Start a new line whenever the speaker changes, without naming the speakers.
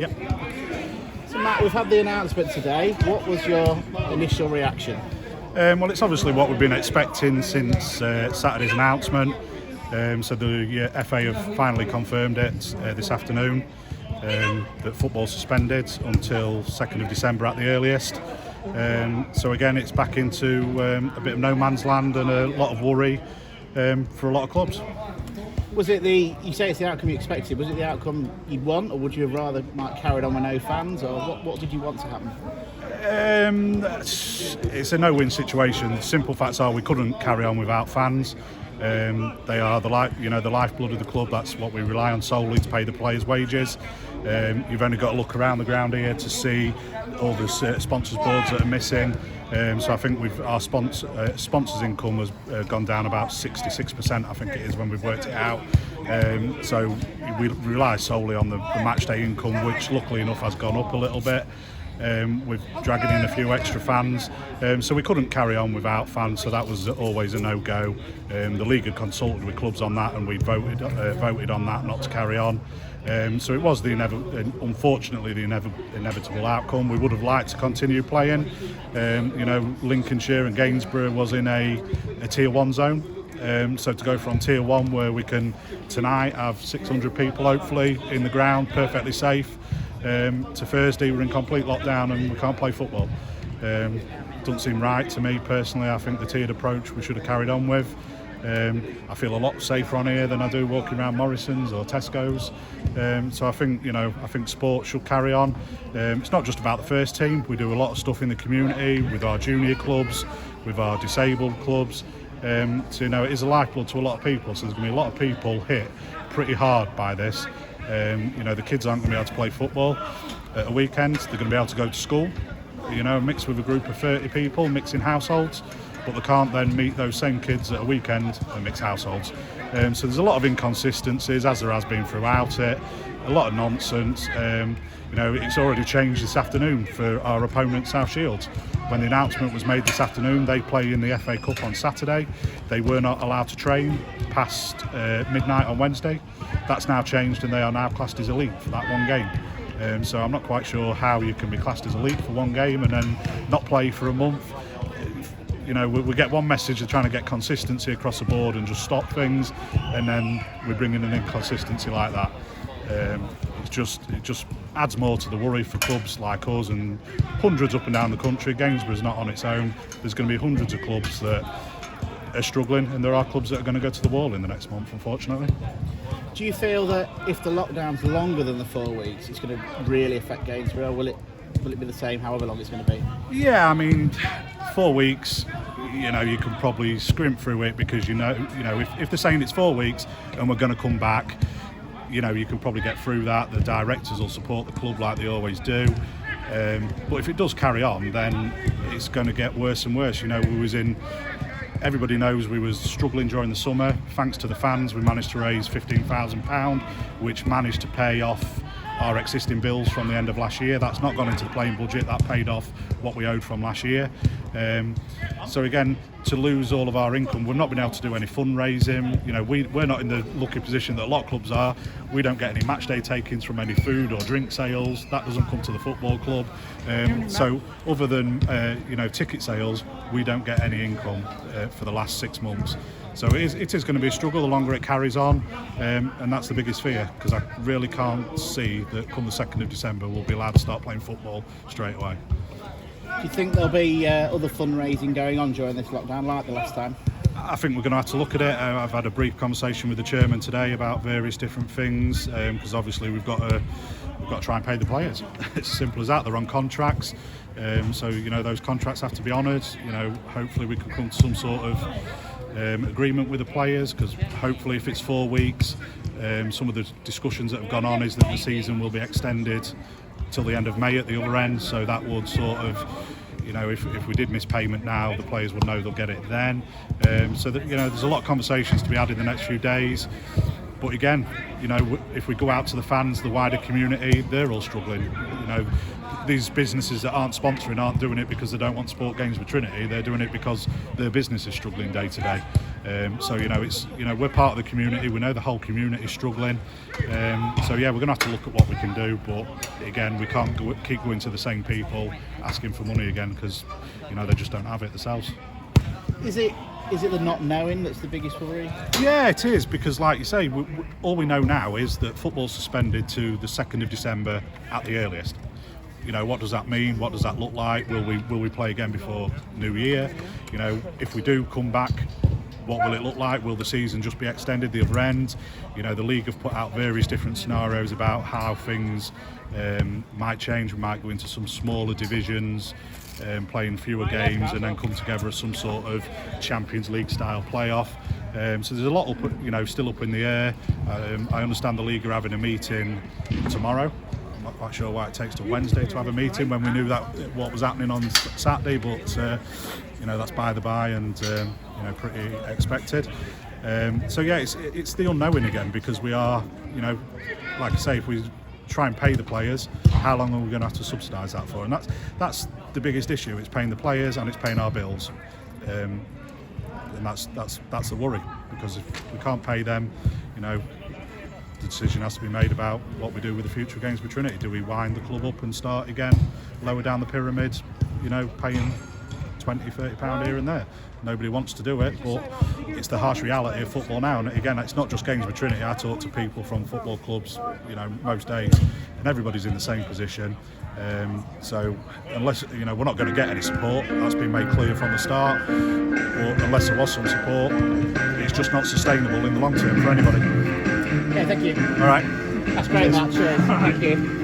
Yep.
So Matt, we've had the announcement today. What was your initial reaction?
Well, it's obviously what we've been expecting since Saturday's announcement. So the FA have finally confirmed it this afternoon, that football's suspended until 2nd of December at the earliest. So again, it's back into a bit of no man's land and a lot of worry for a lot of clubs.
Was it you say it's the outcome you expected, was it the outcome you'd want, or would you have rather carried on with no fans, or what did you want to happen?
It's a no-win situation. The simple facts are we couldn't carry on without fans. They are the lifeblood of the club. That's what we rely on solely to pay the players' wages. You've only got to look around the ground here to see all the sponsors boards that are missing. So I think our sponsors' income has gone down about 66%. I think it is when we've worked it out. So we rely solely on the match day income, which luckily enough has gone up a little bit. With dragging in a few extra fans, so we couldn't carry on without fans, so that was always a no-go. The league had consulted with clubs on that, and we voted on that not to carry on. So it was unfortunately the inevitable outcome. We would have liked to continue playing. Lincolnshire and Gainsborough was in a Tier 1 zone. So to go from Tier 1, where we can tonight have 600 people hopefully in the ground, perfectly safe, to Thursday we're in complete lockdown and we can't play football. Doesn't seem right to me personally. I think the tiered approach we should have carried on with. I feel a lot safer on here than I do walking around Morrison's or Tesco's. So I think sport should carry on. It's not just about the first team. We do a lot of stuff in the community with our junior clubs, with our disabled clubs. So it is a lifeblood to a lot of people. So there's going to be a lot of people hit pretty hard by this. The kids aren't going to be able to play football at a weekend. They're going to be able to go to school, mixed with a group of 30 people, mixing households, but they can't then meet those same kids at a weekend and mix households. So there's a lot of inconsistencies, as there has been throughout it, a lot of nonsense. It's already changed this afternoon for our opponent, South Shields. When the announcement was made this afternoon, they play in the FA Cup on Saturday. They were not allowed to train past midnight on Wednesday. That's now changed and they are now classed as elite for that one game. So I'm not quite sure how you can be classed as elite for one game and then not play for a month. We get one message of trying to get consistency across the board and just stop things, and then we bring in an inconsistency like that. It just adds more to the worry for clubs like us and hundreds up and down the country. Gainsborough's not on its own. There's going to be hundreds of clubs that are struggling, and there are clubs that are going to go to the wall in the next month, unfortunately.
Do you feel that if the lockdown's longer than the 4 weeks, it's going to really affect Gainsborough, or will it be the same however long it's going to be?
Yeah, 4 weeks, you can probably scrimp through it, because if they're saying it's 4 weeks and we're going to come back, you can probably get through that. The directors will support the club like they always do. But if it does carry on, then it's going to get worse and worse. Everybody knows we was struggling during the summer. Thanks to the fans, we managed to raise £15,000, which managed to pay off our existing bills from the end of last year. That's not gone into the playing budget. That paid off what we owed from last year. So again, to lose all of our income, we've not been able to do any fundraising. We're not in the lucky position that a lot of clubs are. We don't get any match day takings from any food or drink sales. That doesn't come to the football club. So other than ticket sales, we don't get any income for the last 6 months. So it is going to be a struggle the longer it carries on, and that's the biggest fear, because I really can't see that come the 2nd of December we'll be allowed to start playing football straight away.
Do you think there'll be other fundraising going on during this lockdown like the last time?
I think we're going to have to look at it. I've had a brief conversation with the chairman today about various different things, because obviously we've got to try and pay the players. It's as simple as that. They're on contracts, so those contracts have to be honoured. Hopefully we can come to some sort of agreement with the players, because hopefully if it's 4 weeks, some of the discussions that have gone on is that the season will be extended till the end of May at the other end, so that would sort of, if we did miss payment now, the players would know they'll get it then. So that there's a lot of conversations to be had in the next few days. But again, if we go out to the fans, the wider community, they're all struggling. These businesses that aren't sponsoring aren't doing it because they don't want to support games with Trinity. They're doing it because their business is struggling day to day. So it's we're part of the community. We know the whole community is struggling. So yeah, we're going to have to look at what we can do. But again, we can't keep going to the same people asking for money again, because they just don't have it themselves.
Is it the not knowing that's the biggest worry?
Yeah, it is, because like you say, all we know now is that football's suspended to the 2nd of December at the earliest. What does that mean? What does that look like? Will we play again before New Year? If we do come back, what will it look like? Will the season just be extended the other end? The league have put out various different scenarios about how things might change. We might go into some smaller divisions, playing fewer games, and then come together as some sort of Champions League style playoff. So there's a lot up, still up in the air. I understand the league are having a meeting tomorrow. I'm not quite sure why it takes till Wednesday to have a meeting when we knew that what was happening on Saturday, but that's by the by, and pretty expected. So yeah, it's the unknowing again, because we are, like I say, if we try and pay the players, how long are we going to have to subsidise that for? And that's the biggest issue. It's paying the players and it's paying our bills, and that's the worry, because if we can't pay them, the decision has to be made about what we do with the future games with Trinity. Do we wind the club up and start again lower down the pyramid, paying £20-30 here and there? Nobody wants to do it, but it's the harsh reality of football now. And again, it's not just games with Trinity. I talk to people from football clubs, most days, and everybody's in the same position. So unless we're not going to get any support, that's been made clear from the start. But unless there was some support, it's just not sustainable in the long term for anybody.
Yeah, thank you.
All right.
That's great, Matt. Cheers. Thank you.